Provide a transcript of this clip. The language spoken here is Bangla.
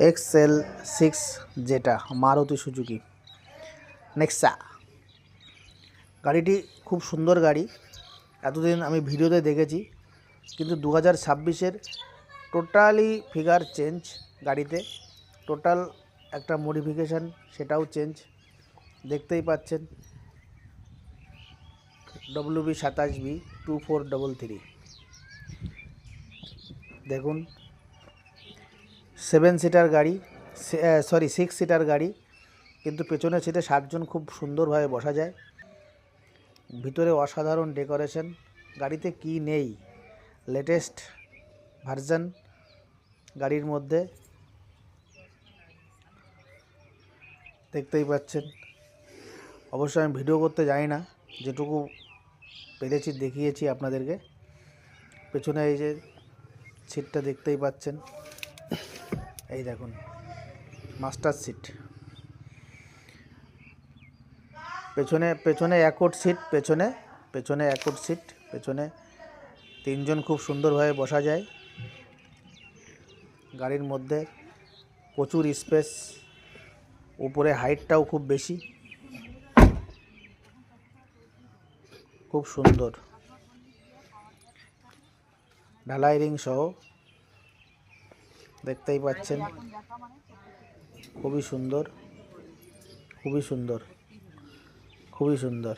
XL6 যেটা মারুতি সুজুকি নেক্সা। গাড়িটি খুব সুন্দর গাড়ি, এতদিন আমি ভিডিওতে দেখেছি, কিন্তু 2026-এর টোটালি ফিগার চেঞ্জ গাড়িতে, টোটাল একটা মডিফিকেশান, সেটাও চেঞ্জ। দেখতেই পাচ্ছেন WB27B2433, দেখুন 7 সিটার গাড়ি, 6 সিটার গাড়ি, কিন্তু পেছনের সিটে 7 জন খুব সুন্দরভাবে বসা যায়। ভিতরে অসাধারণ ডেকোরেশন। গাড়িতে কি নেই, লেটেস্ট ভার্সন গাড়ির মধ্যে দেখতেই পাচ্ছেন। অবশ্যই আমি ভিডিও করতে জানি না, যেটুকু পেরেছি দেখিয়েছি আপনাদেরকে। পেছনে এই যে সিটটা দেখতেই পাচ্ছেন, এই দেখুন মাস্টার সিট। পেছনে অ্যাকর্ড সিট, পেছনে অ্যাকর্ড সিট, পেছনে 3 জন খুব সুন্দরভাবে বসা যায়। গাড়ির মধ্যে প্রচুর স্পেস, উপরে হাইটটাও খুব বেশি, খুব সুন্দর ঢালাই রিং সহ দেখতেই পাচ্ছেন। খুবই সুন্দর, খুবই সুন্দর, খুবই সুন্দর।